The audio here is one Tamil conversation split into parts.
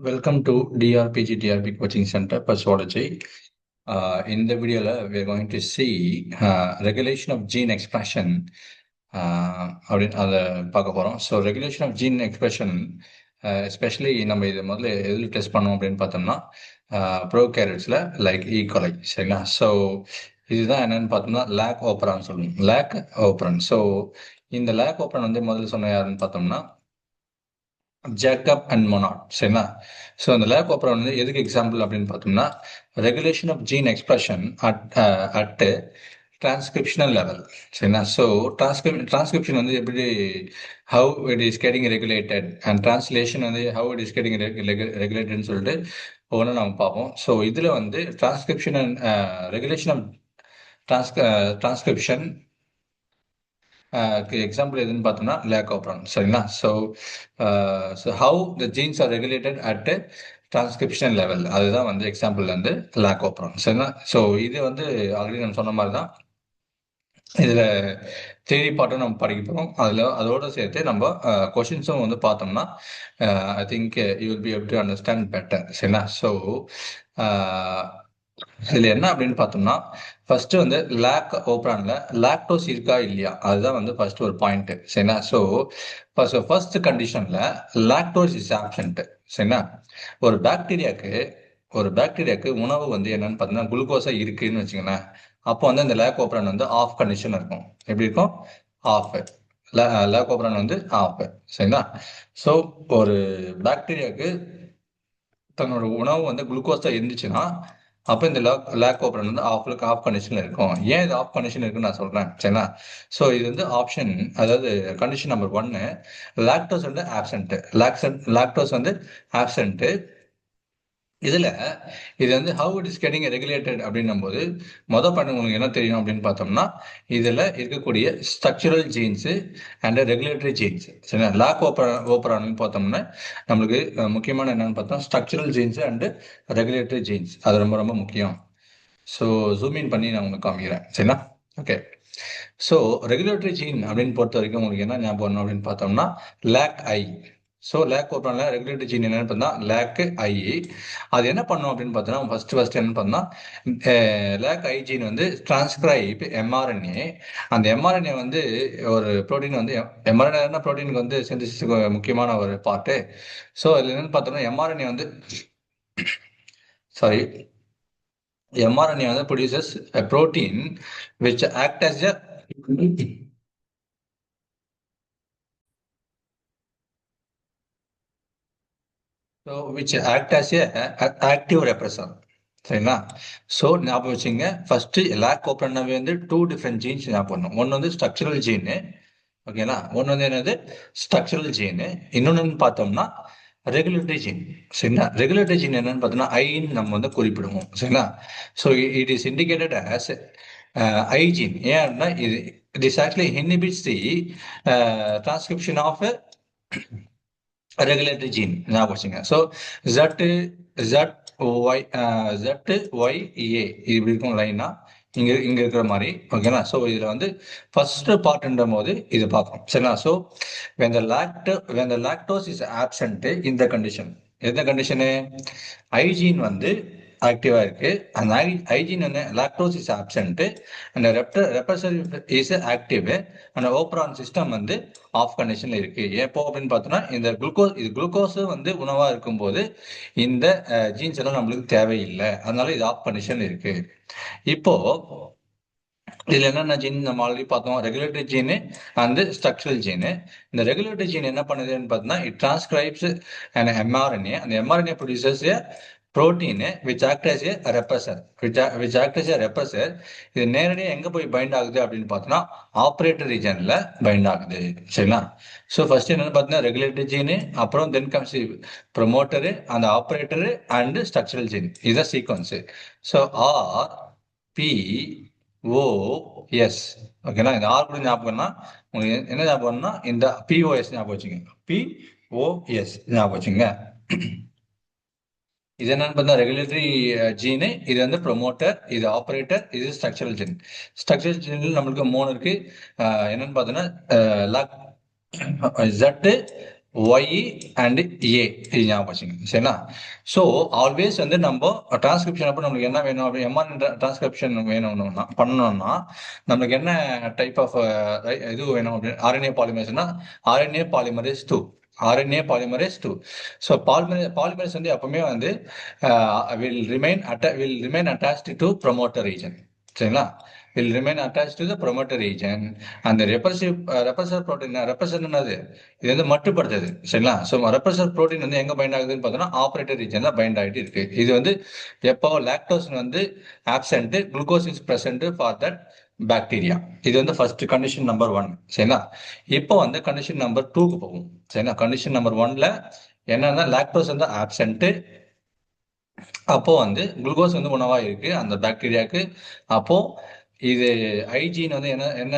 Welcome to DRPG Coaching Center Pathology. In the video, we are going to see regulation of gene expression. அப்படின்னு அதை பார்க்க போகிறோம். So regulation of gene expression especially நம்ம இது முதல்ல எதில் டெஸ்ட் பண்ணோம் அப்படின்னு பார்த்தோம்னா ப்ரோகேரியட்ஸில் லைக் ஈகோலை. சரிங்களா? ஸோ இதுதான் என்னன்னு பார்த்தோம்னா லேக் ஓப்பரான்னு சொல்லணும். லேக் ஓப்பரன். ஸோ இந்த லேக் ஓப்பரன் வந்து முதல்ல சொன்ன யாருன்னு பார்த்தோம்னா ஜேக்கப் அண்ட் மொனாட். சரிங்களா? ஸோ அந்த லேக் ஓப்பரன் வந்து எதுக்கு எக்ஸாம்பிள் அப்படின்னு பார்த்தோம்னா regulation of gene expression at transcriptional level. சரிங்களா? ஸோ டிரான்ஸ்கிரிப்ஷன் வந்து எப்படி how it is getting regulated and translation வந்து ஹவு இட் இஸ் கெட்டிங் ரெகுலேட்டட்னு சொல்லிட்டு ஒவ்வொன்றும் நம்ம பார்ப்போம். ஸோ இதில் வந்து transcription and regulation of transcription example எதுன்னு பார்த்தோம்னா லேக் ஓப்பரன். சரிங்களா? So how the genes are regulated at transcription level, அதுதான் வந்து எக்ஸாம்பிள் வந்து லேக் ஓப்பரன். சரிங்களா? ஸோ இது வந்து ஆல்ரெடி நம்ம சொன்ன மாதிரி தான் இதில் தியரி பாட்டும் நம்ம படிக்க போகிறோம். அதோடு சேர்த்து நம்ம கொஷின்ஸும் வந்து பார்த்தோம்னா I think you will be able to understand better. சரிங்களா? ஸோ இதில் என்ன அப்படின்னு பார்த்தோம்னா ஃபர்ஸ்ட் வந்து லேக் ஓப்பரான்ல லாக்டோஸ் இருக்கா இல்லையா, அதுதான் வந்து ஃபர்ஸ்ட் ஒரு பாயிண்ட். சரிங்களா? ஸோ ஃபர்ஸ்ட் கண்டிஷன்ல லாக்டோஸ் இஸ் ஆப்சென்ட். சரிங்களா? ஒரு பாக்டீரியாக்கு உணவு வந்து என்னன்னு பார்த்தீங்கன்னா குளுக்கோஸா இருக்குன்னு வச்சுக்கோங்களேன். அப்போ வந்து அந்த லேக் ஓப்பரான் வந்து ஆஃப் கண்டிஷன் இருக்கும். எப்படி இருக்கும்? ஆஃப். லேக் ஓப்பரான் வந்து ஆஃப். சரிங்களா? ஸோ ஒரு பாக்டீரியாவுக்கு தன்னோட உணவு வந்து குளுக்கோஸா இருந்துச்சுன்னா அப்போ இந்த லேக் ஓப்பரன் வந்து ஆஃப் கண்டிஷன்ல இருக்கும். ஏன் இது ஆஃப் கண்டிஷன் இருக்குன்னு நான் சொல்றேன். சரிங்களா? ஸோ இது வந்து ஆப்ஷன், அதாவது கண்டிஷன் நம்பர் 1 லாக்டோஸ் வந்து ஆப்சென்ட். லாக்டோஸ் வந்து ஆப்சென்ட். இதுல இது வந்து how it is getting regulated அப்படின்னும் போது பண்ண உங்களுக்கு என்ன தெரியும் அப்படின்னு பார்த்தோம்னா இதுல இருக்கக்கூடிய structural jeans and regulatory jeans. சரிங்களா? லாக் ஓப்பரான் பார்த்தோம்னா நம்மளுக்கு முக்கியமான என்னன்னு பார்த்தோம் structural jeans and regulatory jeans. அது ரொம்ப ரொம்ப முக்கியம். ஸோ ஜூம் இன் பண்ணி நான் உங்களுக்கு காமிக்கிறேன். சரிங்களா? ஓகே. ஸோ ரெகுலேட்டரி ஜீன் அப்படின்னு பொறுத்த வரைக்கும் உங்களுக்கு என்ன ஞாபகம் வரணும் அப்படின்னு பார்த்தோம்னா லேக் ஐ. ஸோ லேக் ஓப்பரான்ல ரெகுலேட்டரி ஜீன் என்னன்னு பார்த்தா லேக் ஐ. அது என்ன பண்ணும் அப்படின்னு பார்த்தோம்னா ஃபர்ஸ்ட் என்ன பண்ணா லேக் ஐ ஜீன் வந்து டிரான்ஸ்கிரைப் எம்ஆர்என்ஏ. அந்த எம்ஆர்என்ஏ வந்து ஒரு ப்ரோட்டீன் வந்து எம்ஆர்என்ஏ ப்ரோட்டீனுக்கு வந்து சிந்தசிஸுக்கு முக்கியமான ஒரு பார்ட்டு. ஸோ அதில் என்னன்னு பார்த்தோம்னா எம்ஆர்என்ஏ வந்து mRNA வந்து produces a protein which act as a active repressor. சரிங்களா? ஸோ ஞாபகம் வச்சுங்க, ஃபர்ஸ்ட் லேக் ஓப்பரன்னாவே வந்து 2 டிஃப்ரெண்ட் ஜீன்ஸ் ஞாபகம் பண்ணணும். ஒன்று வந்து ஸ்ட்ரக்சரல் ஜீனு. ஓகேங்களா? ஒன்று வந்து என்னது ஸ்ட்ரக்சரல் ஜீனு. இன்னொன்னு பார்த்தோம்னா ரெகுலேட்டரி ஜீன். சரிங்களா? ரெகுலேட்டரி ஜீன் என்னன்னு பார்த்தோம்னா ஐன்னு நம்ம வந்து குறிப்பிடுவோம். சரிங்களா? So it is indicated as I gene. ஏன் அப்படின்னா it is actually inhibits the transcription of a regulatory gene. ஞாபகம் வச்சுங்க. ஸோ ZYA இப்படி இருக்கும் லைனா இங்க இருக்கிற மாதிரி. ஓகேங்களா? ஸோ இதுல வந்து ஃபர்ஸ்ட் பார்ட்ன்ற போது இது பார்ப்போம். சரிங்களா? So when the lactose is absent in the condition, எந்த கண்டிஷனு ஐஜீன் வந்து ஆக்டிவா இருக்கு, அந்த ஐஜீன் வந்து லாக்டோஸ் இஸ் ஆப்சென்ட் அந்த ரெப்ரசர் இஸ் ஆக்டிவ் அந்த ஓப்பரான் சிஸ்டம் வந்து ஆஃப் கண்டிஷன்ல இருக்கு. எப்போ அப்படின்னு பார்த்தோம்னா இந்த குளுக்கோஸ் வந்து உணவா இருக்கும்போது இந்த ஜீன்ஸ் எல்லாம் நம்மளுக்கு தேவையில்லை, அதனால இது ஆஃப் கண்டிஷன்ல இருக்கு. இப்போ இதுல என்னென்ன ஜீன் நம்ம ஆல்ரெடி பார்த்தோம், ரெகுலேட்டரி ஜீனு அண்ட் ஸ்ட்ரக்சரல் ஜீனு. இந்த ரெகுலேட்டரி ஜீன் என்ன பண்ணுதுன்னு பார்த்தோம்னா இட் டிரான்ஸ்கிரைப்ஸ் an mRNA. அந்த mRNA produces a protein which act as a repressor. which act as a repressor. இது நேரடியாக எங்க போய் பைண்ட் ஆகுது அப்படின்னு பார்த்தோம்னா ஆப்ரேட்டர் ரீஜன்ல பைண்ட் ஆகுது. சரிங்களா? ஸோ ஃபர்ஸ்ட் என்னன்னு பார்த்தீங்கன்னா ரெகுலேட்டரி ஜீனு, அப்புறம் தென் கம்ஸ் ப்ரொமோட்டரு, அந்த ஆப்ரேட்டரு அண்ட் ஸ்ட்ரக்சரல் ஜீன். இதுதான் சீக்வன்ஸ். So RPOS. ஓகேங்களா? இந்த ஆர் கூட ஞாபகம்னா உங்களுக்கு என்ன ஞாபகம்னா இந்த POS ஞாபகம் வச்சுங்க. POS ஞாபகம் வச்சுங்க. இது என்னன்னு பார்த்தா ரெகுலேட்டரி ஜீனு, இது வந்து ப்ரொமோட்டர், இது ஆப்ரேட்டர், இது ஸ்ட்ரக்சரல் ஜீன். ஸ்ட்ரக்சரல் ஜீனில் நம்மளுக்கு 3 இருக்கு. என்னன்னு பார்த்தோன்னா Z ஒய் அண்ட் ஏ, இது ஞாபகம் வச்சுங்க. சரிங்களா? ஸோ ஆல்வேஸ் வந்து நம்ம டிரான்ஸ்கிரிப்ஷன் அப்போ நம்மளுக்கு என்ன வேணும் அப்படி எம்ஆர்என் டிரான்ஸ்கிரிப்ஷன் வேணும்னா பண்ணணும்னா நம்மளுக்கு என்ன டைப் ஆஃப் இது வேணும் அப்படின்னு ஆர்என்ஏ பாலிமரேஸ்னா RNA polymerase two, RNA polymerase two. So polymerase வந்து எப்பவுமே வந்து will remain attached to promoter region. சரிங்களா? will remain attached to the promoter region. அந்த ரெப்ரசர் புரோட்டீன் ரெப்ரசர் என்னது, இது வந்து மட்டுப்படுத்துது. சரிங்களா? ஸோ ரெப்ரசர் புரோட்டீன் வந்து எங்க பைண்ட் ஆகுதுன்னு பார்த்தோம்னா ஆப்ரேட்டர் ரீஜன்ல பைண்ட் ஆகிட்டு இருக்கு. இது வந்து எப்போ லாக்டோஸ் வந்து absent, glucose is present for that bacteria. இது வந்து ஃபர்ஸ்ட் கண்டிஷன் நம்பர் 1. சரிங்களா? இப்போ வந்து கண்டிஷன் நம்பர் 2க்கு போகும். சரிங்களா? கண்டிஷன் நம்பர் 1ல என்னன்னா லாக்டோஸ் வந்து ஆப்சென்ட், அப்போ வந்து குளுக்கோஸ் வந்து உணவா இருக்கு அந்த பாக்டீரியாவுக்கு. அப்போ இது ஐஜீன் வந்து என்ன என்ன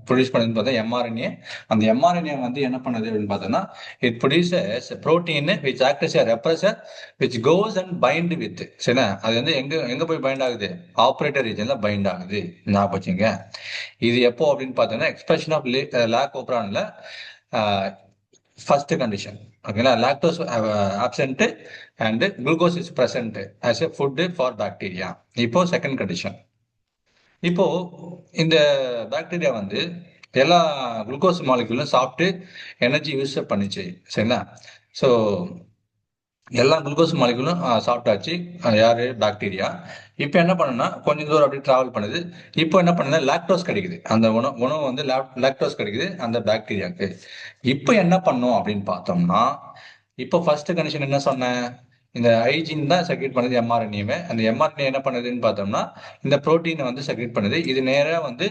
ப்ரொடியூஸ் பண்ணுதுன்னு பார்த்தா எம்ஆர்என்ஏ. அந்த எம்ஆர்என்ஏ வந்து என்ன பண்ணுது அப்படின்னு பார்த்தோம்னா it produces protein which act as a repressor which goes and bind with. சரிண்ணா? அது வந்து எங்க எங்க போய் பைண்ட் ஆகுது, ஆப்ரேட்டர் ரீஜன்ல பைண்ட் ஆகுது. ஞாபகம் வச்சுங்க. இது எப்போ அப்படின்னு பார்த்தோம்னா எக்ஸ்பிரஷன் ஆஃப் லாக் ஓப்ரான்ல ஃபர்ஸ்ட் கண்டிஷன். ஓகேங்களா? Lactose absent and glucose is present as a food for bacteria. இப்போ செகண்ட் கண்டிஷன். இப்போ இந்த பாக்டீரியா வந்து எல்லா குளுக்கோஸ் மாலிகுலும் சாப்பிட்டு எனர்ஜி யூஸ் பண்ணிச்சு. சரிங்களா? ஸோ எல்லா குளுக்கோஸ் மாலிகுலும் சாப்பிட்டாச்சு. யாரு, பாக்டீரியா. இப்போ என்ன பண்ணுன்னா கொஞ்சம் தூரம் அப்படி டிராவல் பண்ணுது. இப்போ என்ன பண்ணுது, லாக்டோஸ் கிடைக்குது. அந்த உணவு வந்து லாக்டோஸ் கிடைக்குது அந்த பாக்டீரியாவுக்கு. இப்போ என்ன பண்ணும் அப்படின்னு பார்த்தோம்னா, இப்போ ஃபர்ஸ்ட் கண்டிஷன் என்ன சொன்னேன், இந்த ஐஜின் தான் செக்ரேட் பண்ணுது எம்ஆர்என்ஏவை. அந்த எம்ஆர்என்ஏ என்ன பண்ணுதுன்னு பார்த்தோம்னா இந்த புரோட்டீனை வந்து செக்ரேட் பண்ணுது. இது நேராக வந்து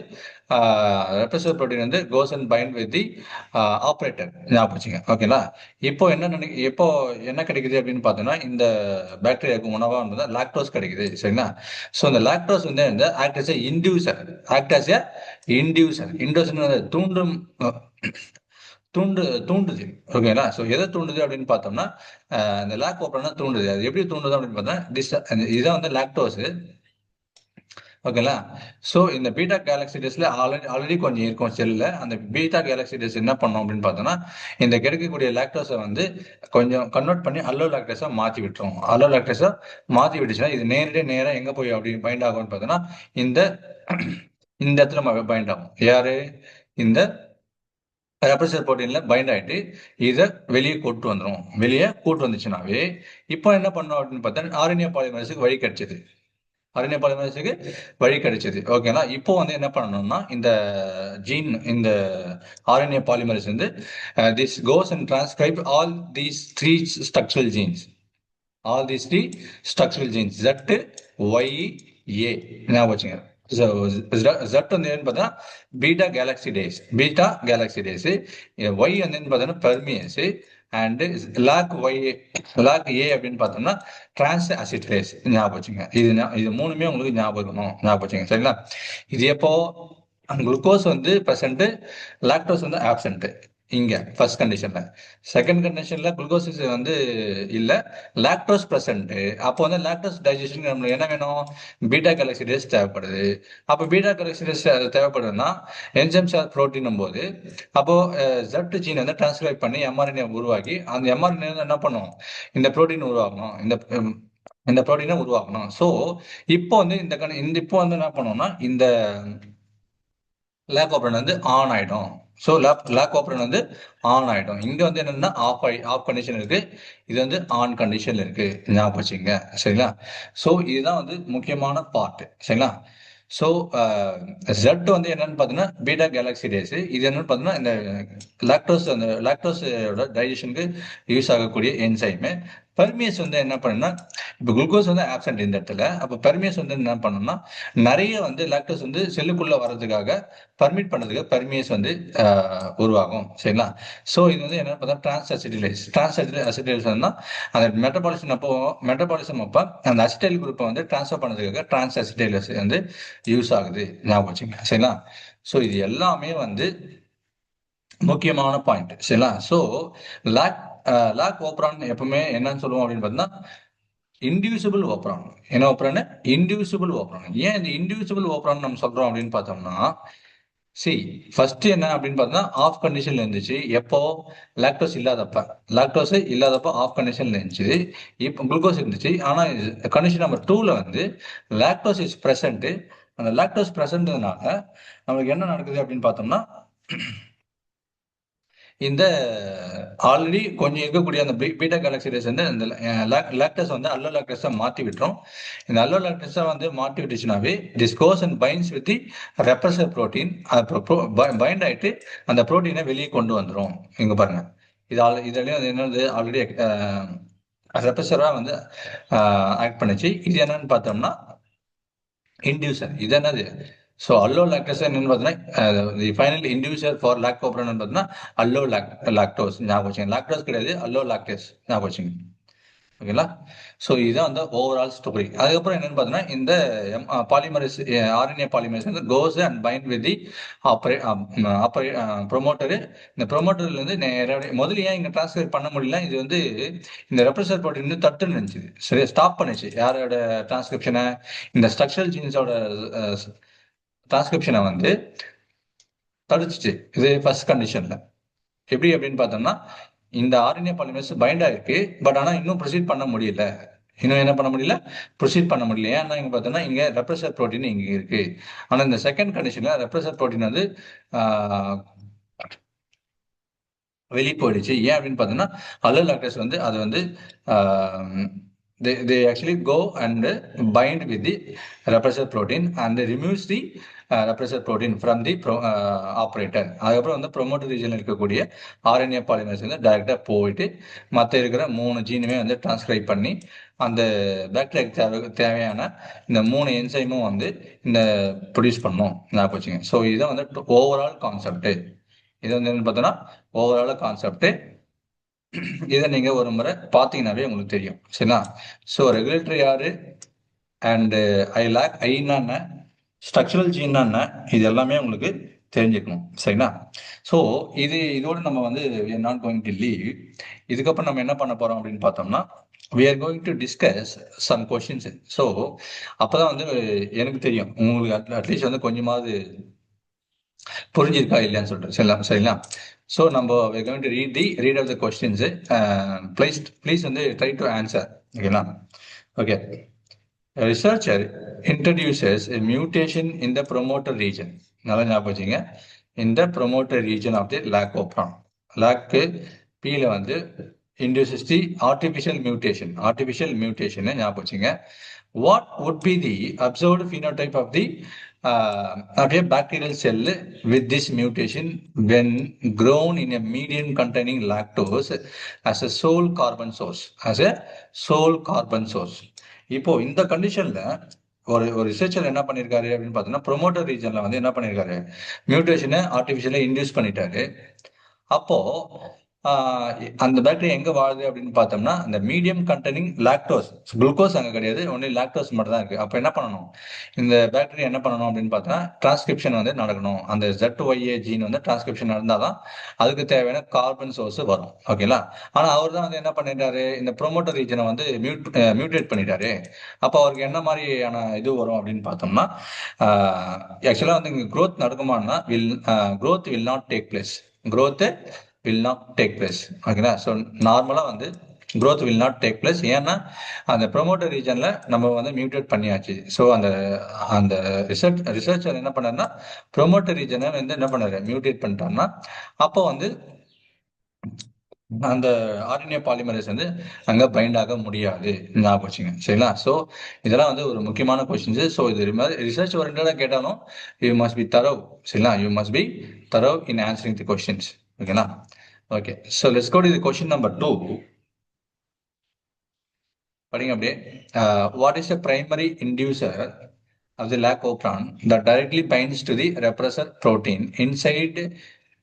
ரெப்ரசர் புரோட்டீன் வந்து goes and bind with the operator. ஞாபகம் வச்சுங்க. ஓகேங்களா? இப்போ இப்போ என்ன கிடைக்குது அப்படின்னு பார்த்தோம்னா இந்த பாக்டீரியாவுக்கு உணவாக வந்து லாக்டோஸ் கிடைக்குது. சரிங்களா? ஸோ இந்த லாக்டோஸ் வந்து இந்த act as a inducer, act as a inducer. Inducer தூண்டும், தூண்டுது. ஓகேங்களா? ஸோ எதை தூண்டுது அப்படின்னு பார்த்தோம்னா இந்த லாக் ஓப்பனா தூண்டுது. அது எப்படி தூண்டுது அப்படின்னு பார்த்தா இதான் வந்து லாக்டோஸ். ஓகேங்களா? ஸோ இந்த பீட்டா கேலக்சிடஸ்ல ஆல்ரெடி கொஞ்சம் இருக்கும் செல்ல. அந்த பீட்டா கேலக்சிடஸ் என்ன பண்ணும் அப்படின்னு பார்த்தோம்னா இந்த கிடைக்கக்கூடிய லாக்டோஸை வந்து கொஞ்சம் கன்வெர்ட் பண்ணி அல்லோ லாக்டோஸா மாற்றி விட்டுரும். அல்லோ லாக்டோஸா மாற்றி விட்டுச்சுன்னா இது நேராக எங்க போய் அப்படி பைண்ட் ஆகும்னு பார்த்தோம்னா இந்த இந்த இடத்துல பைண்ட் ஆகும். யாரு, இந்த ரெப்ரசர் புரோட்டீன்ல பைண்ட் ஆயிட்டு இதை வெளியே கூட்டு வந்துச்சுனாவே இப்போ என்ன பண்ணோம் அப்படின்னு பார்த்தா ஆர்என்ஏ பாலிமரேஸுக்கு வழி கிடைச்சது. ஆர்என்ஏ பாலிமரேஸுக்கு வழி கிடைச்சது. ஓகேங்களா? இப்போ வந்து என்ன பண்ணணும்னா இந்த இந்த ஆர்என்ஏ பாலிமரேஸ் வந்து this goes and transcribe all these three structural jeans, Z, Y, A. ஞாபகம் வச்சுங்க. Z வந்து என்னன்னு பார்த்தா பீட்டா கேலக்சிடேஸ், Y வந்து பார்த்தோம்னா பெர்மியஸ், அண்ட் லாக் ஏ அப்படின்னு பார்த்தோம்னா டிரான்ஸ் அசிட்டேஸ். ஞாபகம் வச்சுங்க. இது மூணுமே உங்களுக்கு ஞாபகம் வச்சுங்க. சரிங்களா? இது எப்போ குளுக்கோஸ் வந்து பிரசன்ட், லாக்டோஸ் வந்து ஆப்சென்ட் இங்க ஃபர்ஸ்ட் கண்டிஷன்ல. செகண்ட் கண்டிஷன்ல குளுக்கோஸ் வந்து இல்ல, லாக்டோஸ் பிரசன்ட். அப்போ வந்து லாக்டோஸ் டைஜஷன் நம்மளுக்கு என்ன வேணும், பீட்டா கேலக்சிடேஸ் தேவைப்படுது. அப்போ பீட்டா கேலக்சிடேஸ் தேவைப்படுதுன்னா என்சைம்ஸ் ஆர் புரோட்டீன் போது அப்போ Z ஜீன் வந்து டிரான்ஸ்கிரைப் பண்ணி எம்ஆர்என்ஏ உருவாக்கி அந்த எம்ஆர்என்ஏ என்ன பண்ணும், இந்த புரோட்டீன் உருவாக்கணும், இந்த புரோட்டீனை உருவாக்கணும். ஸோ இப்போ வந்து இப்போ வந்து என்ன பண்ணுவோம்னா இந்த லேக் ஓப்பரன் வந்து ஆன் ஆயிடும். ஸோ லேக் ஓப்பரன் வந்து ஆன் ஆயிடும். இங்க வந்து என்னன்னா ஆஃப் கண்டிஷன் இருக்கு, இது வந்து ஆன் கண்டிஷன்ல இருக்கு. ஞாபகம் வச்சுங்க. சரிங்களா? ஸோ இதுதான் வந்து முக்கியமான பார்ட். சரிங்களா? ஸோ Z வந்து என்னன்னு பார்த்தீங்கன்னா பீட்டா கேலக்சிடேஸ். இது என்னன்னு பார்த்தீங்கன்னா இந்த லாக்டோஸோட டைஜஷனுக்கு யூஸ் ஆகக்கூடிய என்சைமு. பெர்மியஸ் வந்து என்ன பண்ணுன்னா இப்போ குளுக்கோஸ் வந்து ஆப்சென்ட் இந்த இடத்துல. அப்போ பெர்மியஸ் வந்து என்ன பண்ணணும்னா நிறைய வந்து லாக்டோஸ் வந்து செல்லுக்குள்ள வர்றதுக்காக பர்மிட் பண்ணதுக்கு பெர்மியஸ் வந்து உருவாகும். சரிங்களா? ஸோ இது வந்து என்ன பார்த்தா டிரான்ஸ் அந்த மெட்டபாலிசம் அப்போ அந்த அசிட்டைல் குரூப்பை வந்து டிரான்ஸ்ஃபர் பண்ணதுக்காக டிரான்ஸ் அசிட்டைலஸ் வந்து யூஸ் ஆகுது. ஞாபகம் வச்சுங்க. சரிங்களா? ஸோ இது எல்லாமே வந்து முக்கியமான பாயிண்ட். சரிங்களா? ஸோ லாக் ஓப்ரான் எப்பவுமே என்னன்னு சொல்லுவோம் அப்படின்னு பார்த்தீங்கன்னா இன்டியூசிபிள் ஓப்ரான். என்ன ஓப்ரான்? இன்டியூசிபிள் ஓப்ரான். ஏன் இந்த இன்டியூசிபிள் ஓப்ரான் நம்ம சொல்றோம் அப்படின்னு பார்த்தோம்னா சி ஃபர்ஸ்ட் என்ன அப்படின்னு பார்த்தோம்னா ஆஃப் கண்டிஷன்ல இருந்துச்சு. எப்போ? லாக்டோஸ் இல்லாதப்ப. லாக்டோஸ் இல்லாதப்ப ஆஃப் கண்டிஷன்ல இருந்துச்சு. இப்போ குளுக்கோஸ் இருந்துச்சு. ஆனா கண்டிஷன் நம்பர் 2ல வந்து லாக்டோஸ் இஸ் பிரசன்ட். அந்த லாக்டோஸ் பிரசன்ட்னால நமக்கு என்ன நடக்குது அப்படின்னு பார்த்தோம்னா இந்த ஆல்ரெடி கொஞ்சம் இருக்கக்கூடிய அந்த பீட்டா கேலக்சிடேஸ் வந்து இந்த லாக்டஸ் வந்து அல்லோ லாக்டஸை மாற்றி விட்டுரும். இந்த அல்லோ லாக்டஸை வந்து மாற்றி விட்டுச்சுனாவே this goes and binds with the repressor protein. Bind ஆயிட்டு அந்த ப்ரோட்டீனை வெளியே கொண்டு வந்துடும். இங்க பாருங்க, இதுலயும் என்னது ஆல்ரெடி ரெப்ரஸரா வந்து ஆக்ட் பண்ணுச்சு. இது என்னன்னு பார்த்தோம்னா இன்டியூசர். இது என்னது? ஸோ அல்லோ லாக்டோஸ் என்னன்னு பார்த்தீங்கன்னா தி ஃபைனல் இன்டியூசர் ஃபார் லாக்டோப்ரான் பார்த்தீங்கன்னா அல்லோ லாக்டோஸ் ஞாபகம் வச்சுங்க. லாக்டோஸ் கிடையாது, அல்லோ லாக்டேஸ் ஞாபகம் வச்சுங்க. ஓகேங்களா? ஸோ இதுதான் வந்து ஓவரால் ஸ்டோரி. அதுக்கப்புறம் என்னன்னு பார்த்தீங்கன்னா இந்த பாலிமரஸ் ஆர்என்ஏ பாலிமரஸ் வந்து goes and bind with the promoter. இந்த ப்ரொமோட்டர்ல இருந்து நேரடியாக முதல்ல ஏன் இங்க டிரான்ஸ்ஃபர் பண்ண முடியல? இது வந்து இந்த ரெப்ரஸர் ப்ரோட்டீன் வந்து தட்டுன்னு இருந்துச்சு. சரி, ஸ்டாப் பண்ணுச்சு யாரோட டிரான்ஸ்கிரிப்ஷனை? இந்த ஸ்ட்ரக்சரல் ஜீன்ஸோட டிரான்ஸ்கிரிப்ஷனை வந்து தடுத்துச்சு. இது ஃபர்ஸ்ட் கண்டிஷன்ல. எப்படி அப்படின்னு பார்த்தோம்னா இந்த ஆர்என்ஏ பாலிமரேஸ் பைண்ட் ஆயிருக்கு. பட் ஆனா இன்னும் ப்ரொசீட் பண்ண முடியல. இன்னும் என்ன பண்ண முடியல? ப்ரொசீட் பண்ண முடியல. ஏன்னா இங்க பார்த்தோம்னா இங்க ரெப்ரஸர் ப்ரோட்டீன் இங்க இருக்கு. ஆனா இந்த செகண்ட் கண்டிஷன்ல ரெப்ரஸர் ப்ரோட்டீன் வந்து வெளியே போயிடுச்சு. ஏன் அப்படின்னு பார்த்தோம்னா அல்லோ லாக்டேஸ் வந்து அது வந்து they actually go and bind with the repressor protein and removes the repressor protein from the operator. அதுக்கப்புறம் வந்து ப்ரொமோட்டர் ரீஜன்ல இருக்கக்கூடிய ஆர்என்ஏ பாலிமரேஸ் வந்து டைரக்டா போயிட்டு மற்ற இருக்கிற 3 ஜீனுமே வந்து டிரான்ஸ்கிரைப் பண்ணி அந்த பாக்டீரியாவுக்கு தேவையான இந்த 3 என்சைமும் வந்து இந்த ப்ரொடியூஸ் பண்ணும். ஞாபகம் வச்சுங்க. ஸோ இதுதான் வந்து ஓவரால் கான்செப்ட். இது வந்து என்ன பார்த்தோம்னா ஓவரால் கான்செப்ட். இதை நீங்க ஒரு முறை பார்த்தீங்கன்னாவே உங்களுக்கு தெரியும். சரிங்களா? ஸோ ரெகுலேட்டரி யாரு அண்ட் ஐனா ஸ்ட்ரக்சரல் ஜீன்னா இது எல்லாமே உங்களுக்கு தெரிஞ்சுக்கணும். சரிங்களா? ஸோ இதோட நம்ம வந்து நாட் கோயிங் டு லீவ். இதுக்கப்புறம் நம்ம என்ன பண்ண போறோம் அப்படின்னு பார்த்தோம்னா we are going to discuss some questions. So அப்பதான் வந்து எனக்கு தெரியும் உங்களுக்கு அட்லீஸ்ட் வந்து கொஞ்சமாவது புரிஞ்சிருக்கா இல்லையான்னு சொல்லிட்டு. சரிங்களா? ஸோ நம்ம we're going to read of the questions. Please வந்து try to answer. ஓகேங்களா? Okay. A researcher introduces a mutation in the promoter region. நல்லா ஞாபகம் வச்சுங்க. In the promoter region of the lac-OPRON. Lac Pல வந்து induces the artificial mutation. ஞாபகம் வச்சுங்க. What would be the observed phenotype of the bacterial cell with this mutation when grown in a medium containing lactose as a sole carbon source? இப்போ இந்த கண்டிஷன்ல ஒரு ரிசர்ச்சர் என்ன பண்ணிருக்காரு அப்படின்னு பார்த்தோம்னா ப்ரொமோட்டர் ரீஜன்ல வந்து என்ன பண்ணிருக்காரு? மியூட்டேஷனை ஆர்டிபிஷியலா இன்டியூஸ் பண்ணிட்டாரு. அப்போ அந்த பாக்டீரியா எங்க வாழுது அப்படின்னு பார்த்தோம்னா அந்த மீடியம் கண்டெய்னிங் லாக்டோஸ். குளுக்கோஸ் அங்க கிடையாது, ஒன்லி லாக்டோஸ் மட்டும் தான் இருக்கு. அப்ப என்ன பண்ணணும்? இந்த பாக்டீரியா என்ன பண்ணணும் அப்படின்னு பார்த்தா டிரான்ஸ்கிரிப்ஷன் வந்து நடக்கணும். அந்த ZYA ஜீன் வந்து டிரான்ஸ்கிரிப்ஷன் நடந்தாதான் அதுக்கு தேவையான கார்பன் சோர்ஸ் வரும். ஓகேங்களா? ஆனா அவர் தான் வந்து என்ன பண்ணிட்டாரு? இந்த ப்ரொமோட்டர் ரீஜனை வந்து மியூட்டேட் பண்ணிட்டாரு. அப்ப அவருக்கு என்ன மாதிரியான இது வரும் அப்படின்னு பார்த்தோம்னா ஆக்சுவலா வந்து இங்க growth நடக்குமான்னா growth will not take place. ஓகேங்களா? ஸோ நார்மலா வந்து growth will not take place. ஏன்னா அந்த ப்ரொமோட்டர் ரீஜன்ல நம்ம வந்து மியூட்டேட் பண்ணியாச்சு. ஸோ அந்த அந்த ரிசர்ச்சர் என்ன பண்ணாருன்னா ப்ரொமோட்டர் ரீஜனை வந்து என்ன பண்ணாரு? மியூட்டேட் பண்ணிட்டாருன்னா அப்போ வந்து அந்த ஆர்என்ஏ பாலிமரேஸ் வந்து அங்க பைண்ட் ஆக முடியாது. ஞாபகம் வச்சுங்க. சரிங்களா? ஸோ இதெல்லாம் வந்து ஒரு முக்கியமான கொஸ்டின்ஸ். ஸோ இது மாதிரி ரிசர்ச் ஓரியன்டா கேட்டாலும் யூ மஸ்ட் பி தரவ். சரிங்களா? You must be thorough in answering the questions. ஓகேங்களா? Okay. So let's go to the question number 2. படிங்க அப்படியே. வாட் இஸ் a primary inducer of the lac-OPRON that directly binds to the repressor protein inside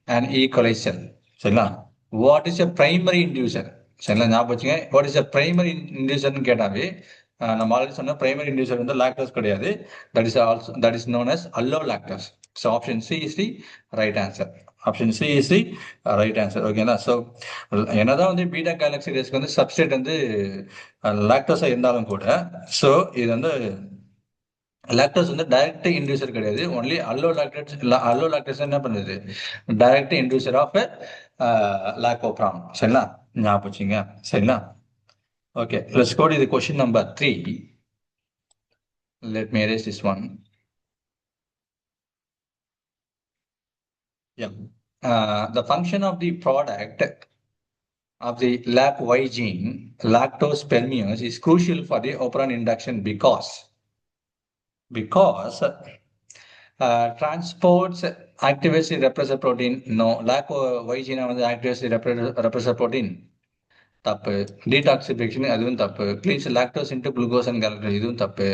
an E. coli cell? சரிங்களா? வாட் இஸ் a primary inducer? சரிங்களா? ஞாபகம் வச்சுங்க. வாட் இஸ் a primary inducerன்னு கேட்டாவே நம்ம ஆல்ரெடி சொன்ன பிரைமரி இண்டியூசர் வந்து லாக்டோஸ் கிடையாது. That is known as allolactose. So option C is the right answer. ஓகேங்களா? ஸோ என்னதான் வந்து பீட்டா கேலக்சிடேஸ்க்கு வந்து சப்ஸ்ட்ரேட் வந்து லாக்டோஸா இருந்தாலும் கூட ஸோ இது வந்து லாக்டோஸ் வந்து டைரக்ட் இன்டியூசர் கிடையாது. ஒன்லி அல்லோ லாக்டேஸ் என்ன பண்ணுது, டைரக்ட் இன்டியூசர் ஆஃப் லாக்டோபிரான். சரிங்களா, ஞாபகம் வச்சுங்க. சரிங்களா. Okay, let's go to the question number 3. Let me erase this one. Yeah. The function of the product of the LAC-Y gene, lactose permease, is crucial for the operon induction because transports activates the repressor protein. No, LAC-Y gene வந்து activates the repressor protein. தப்பு. டீடாக்சிஃபிகேஷன் அதுவும் தப்பு. Cleans lactose into glucose and galactose இதுவும் தப்பு.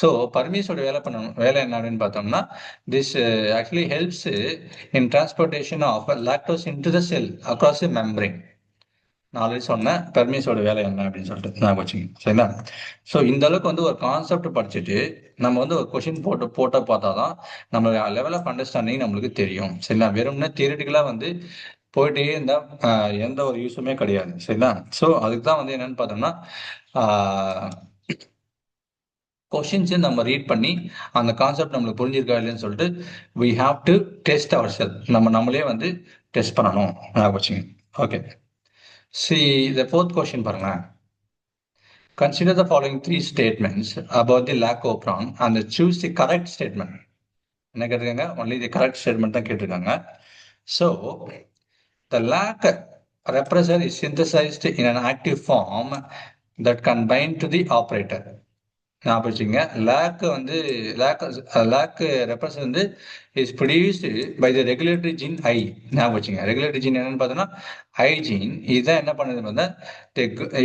ஸோ பர்மீஸோட வேலை என்ன அப்படின்னு பார்த்தோம்னா, this actually helps in transportation of lactose into the cell across the membrane. நான் ஆல்ரெடி சொன்னேன் பெர்மீஸோட வேலை என்ன அப்படின்னு சொல்லிட்டு நான் வச்சுக்கேன். சரிங்களா. ஸோ இந்த அளவுக்கு வந்து ஒரு கான்செப்ட் படிச்சுட்டு நம்ம வந்து ஒரு கொஷின் போட்ட பார்த்தாதான் நம்ம லெவல் ஆஃப் அண்டர்ஸ்டாண்டிங் நம்மளுக்கு தெரியும். சரிங்களா. வெறும்னா தியரிட்டிக்கலாக வந்து போயிட்டே இருந்தா எந்த ஒரு யூஸுமே கிடையாது. சரிங்களா. ஸோ அதுக்கு தான் வந்து என்னன்னு பார்த்தோம்னா, கொஷின்ஸ் நம்ம ரீட் பண்ணி அந்த கான்செப்ட் நம்மளுக்கு புரிஞ்சிருக்கா இல்லைன்னு சொல்லிட்டு we have to test ourselves. நம்மளே வந்து டெஸ்ட் பண்ணணும். வச்சுங்க. Okay, see the fourth question பாருங்களேன். Consider the following 3 statements about the lac-operon and choose the correct statement. என்ன கேட்டிருக்காங்க, only the correct statement தான் கேட்டிருக்காங்க. So the lac repressor is synthesized in an active form that can bind to the operator. ஞாபகம் வச்சுங்க. லாக் ரெப்ரசர் வந்து is produced by the regulatory gene I. ஞாபகம் வச்சுங்க. ரெகுலேட்டரி ஜீன் என்னன்னு பார்த்தோம்னா ஐ ஜீன். இதுதான் என்ன பண்ணுது பார்த்தா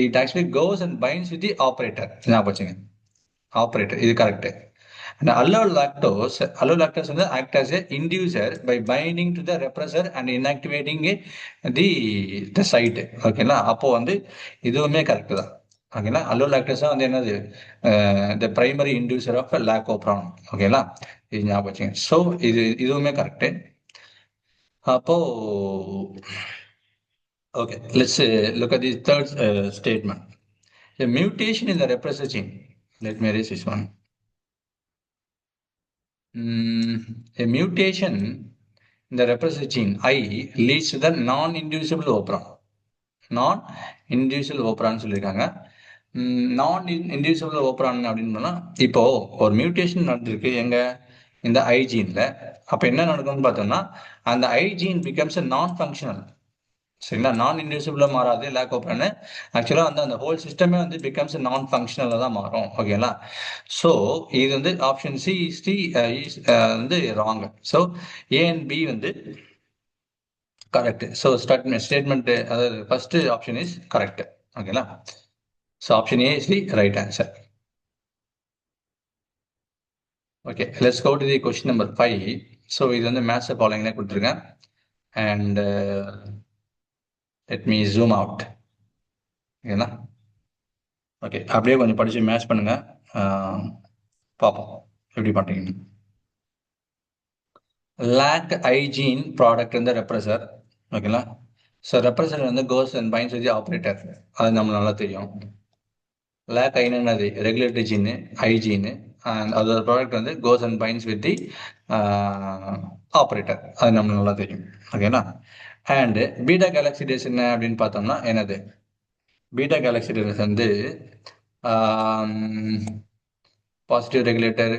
it actually cos and binds with the operator. ஞாபகம் வச்சுங்க. ஆப்ரேட்டர் இது கரெக்ட். Allow lactose வந்து act as a inducer by binding to the repressor and inactivating the site. ஓகேங்களா. அப்போ வந்து இதுவுமே கரெக்ட் தான். ஓகேங்களா. அல்லோ லாக்டோஸ் வந்து என்னது, த பிரைமரி இன்டியூசர் ஆஃப் லாக்டோபிரான். ஓகேங்களா, இது ஞாபகம் வச்சுங்க. ஸோ இதுவுமே கரெக்ட். அப்போ okay, let's look at the third statement. A mutation in the repressor gene. Let me erase this one. A mutation in the repressor gene I leads to the non-inducible operon. நான்-இன்டியூசிபிள் ஓப்பரான்னு சொல்லியிருக்காங்க. நான்-இன்டியூசிபிள் ஓப்பரான் அப்படின்னு இப்போ ஒரு மியூட்டேஷன் நடந்திருக்கு எங்க, இந்த ஐ ஜீன்ல. அப்ப என்ன நடக்கும்னு பார்த்தோம்னா, அந்த ஐ ஜீன் பிகம்ஸ் நான் ஃபங்க்ஷனல். சரிங்களா. நான் இன்டியூசிபிளா மாறாது லாக்டோபிரான். ஆக்சுவலா வந்து அந்த ஹோல் சிஸ்டமே வந்து பிகம்ஸ் நான் ஃபங்க்ஷனலா தான் மாறும். ஓகேங்களா. ஸோ இது வந்து ஆப்ஷன் சி வந்து wrong. So A and B வந்து கரெக்ட். ஸோ ஸ்டேட்மெண்ட் அதாவது ஃபர்ஸ்ட் ஆப்ஷன் இஸ் கரெக்ட். ஓகேங்களா. So option A is the right answer. Okay, let's go to the question number 5. So இது வந்து மேத்ஸ் ஃபாலோயிங்ல கொடுத்துருக்கேன். And let me zoom out. ஓகேங்களா. ஓகே, அப்படியே கொஞ்சம் படிச்சு மேட்ச் பண்ணுங்க, பார்ப்போம் எப்படி பண்றீங்க. லாக் ஐ ஜீன் ப்ராடக்ட் இந்த ரெப்ரஸர். ஓகேங்களா. ஸோ ரெப்ரஸர் வந்து goes and binds with operator. அது நம்ம நல்லா தெரியும். லாக் ஐனது regulatory gene I gene. And அதோட ப்ராடக்ட் வந்து goes and binds with the operator. அது நம்ம நல்லா தெரியும். ஓகேங்களா. அண்ட் பீட்டா கேலக்சிடேஸ் என்ன அப்படின்னு பார்த்தோம்னா என்னது, பீட்டா கேலக்சிடேஸ் வந்து positive regulator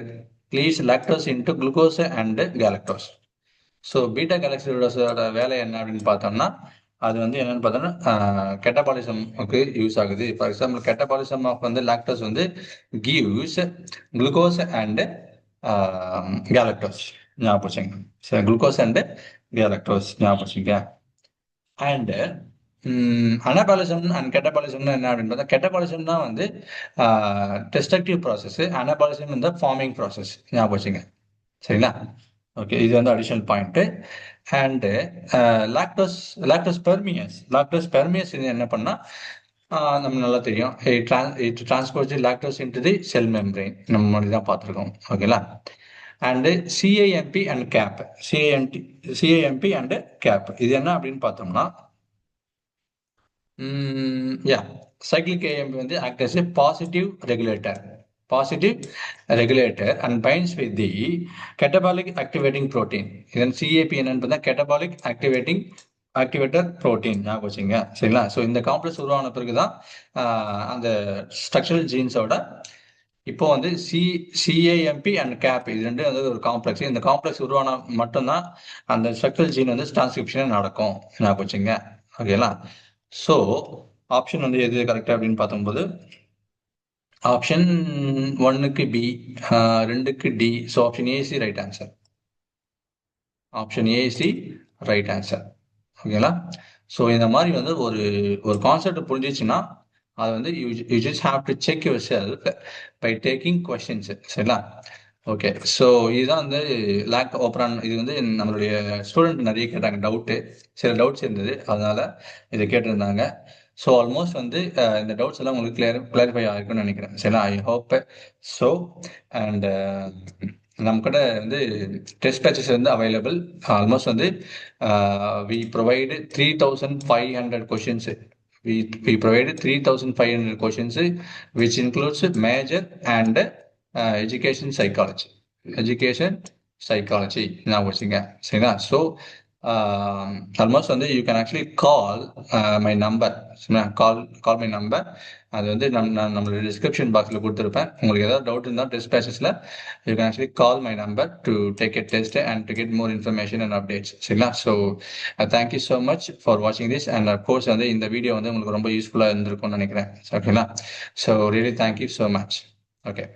cleaves lactose into glucose and galactose. So beta கேலக்சிடோஸோட வேலை என்ன அப்படின்னு பார்த்தோம்னா, அது வந்து என்னன்னு பார்த்தோம்னா கெட்டபாலிசம்க்கு யூஸ் ஆகுது. ஃபார் எக்ஸாம்பிள் கெட்டபாலிசம் ஆஃப் வந்து லாக்டோஸ் வந்து கிவ்ஸ் குளுக்கோஸ் அண்ட் கேலக்டோஸ். ஞாபகம் வச்சுங்க. சரி, குளுக்கோஸ் அண்ட் கேலக்டோஸ் ஞாபகம் வச்சுங்க. அண்ட் அனபாலிசம் அண்ட் கெட்டபாலிசம்னா என்ன அப்படின்னு பார்த்தா, கெட்டபாலிசம் தான் வந்து டெஸ்ட்ரக்டிவ் ப்ராசஸ், அனபாலிசம் இந்த ஃபார்மிங் ப்ராசஸ். ஞாபகம் வச்சுங்க. சரிங்களா. ஓகே, இது வந்து additional point. And lactose permease இது என்ன பண்ணா, நம்ம நல்லா தெரியும், it transports lactose into the cell membrane. நம்ம மாதிரி தான் பார்த்துருக்கோம். ஓகேங்களா. And cAMP and CAP, cAMP and CAP இது என்ன அப்படின்னு பார்த்தோம்னா, சைக்ளிக் ஏஎம்பி வந்து act as a positive regulator. positive regulator and binds with the catabolic activating protein. இதன் CAP என்னன்னு பார்த்தா catabolic activator protein ஞாபகம் வச்சுங்க. சரிங்களா? ஸோ இந்த காம்ப்ளெக்ஸ் உருவான பிறகுதான் அந்த ஸ்ட்ரக்சரல் ஜீன்ஸோட இப்போ வந்து சிஏஎம்பி அண்ட் கேப் இது ரெண்டு வந்து ஒரு காம்ப்ளெக்ஸ். இந்த காம்ப்ளெக்ஸ் உருவான மட்டும்தான் அந்த ஸ்ட்ரக்சரல் ஜீன் வந்து டிரான்ஸ்கிரிப்ஷன் நடக்கும். ஞாபகம் வச்சுங்க. ஓகேங்களா? ஸோ ஆப்ஷன் வந்து எது கரெக்ட் அப்படின்னு பார்க்கும்போது ஆப்ஷன் 1க்கு பி, 2க்கு D. So option A C right answer. Option A C right answer. ஓகேங்களா? ஸோ இந்த மாதிரி வந்து ஒரு ஒரு கான்செப்ட் புரிஞ்சிச்சுன்னா அது வந்து you just have to check your self by taking questions. சரிங்களா? ஓகே. ஸோ இதுதான் வந்து லேக் ஓப்பரான். இது வந்து நம்மளுடைய ஸ்டூடெண்ட் நிறைய கேட்டாங்க டவுட்டு, சில டவுட்ஸ் இருந்தது, அதனால இதை கேட்டிருந்தாங்க. ஸோ ஆல்மோஸ்ட் வந்து இந்த டவுட்ஸ் எல்லாம் உங்களுக்கு கிளாரிஃபை ஆகிருக்குன்னு நினைக்கிறேன். சரிங்களா? I hope so. அண்ட் நம்ம கிட்ட வந்து டெஸ்ட் பேச்சஸ் வந்து அவைலபிள். ஆல்மோஸ்ட் வந்து we provide 3500 questions. We provided 3500 questions, which includes major and education psychology. Now வச்சுங்க. சரிங்களா? ஸோ ஆல்மோஸ்ட் வந்து you can actually call my number. Call my number. அது வந்து நம்மளோட டிஸ்கிரிப்ஷன் பாக்ஸில் கொடுத்துருப்பேன். உங்களுக்கு ஏதாவது டவுட் இருந்தால் டெஸ்ட் பேச்சஸில் you can actually call my number to take a test and to get more information and updates. சரிங்களா? So thank you so much for வாட்சிங் திஸ். அண்ட் அப்கோர்ஸ் வந்து இந்த வீடியோ வந்து உங்களுக்கு ரொம்ப யூஸ்ஃபுல்லாக இருந்திருக்கும்னு நினைக்கிறேன். ஓகேங்களா? So really thank you so much. Okay.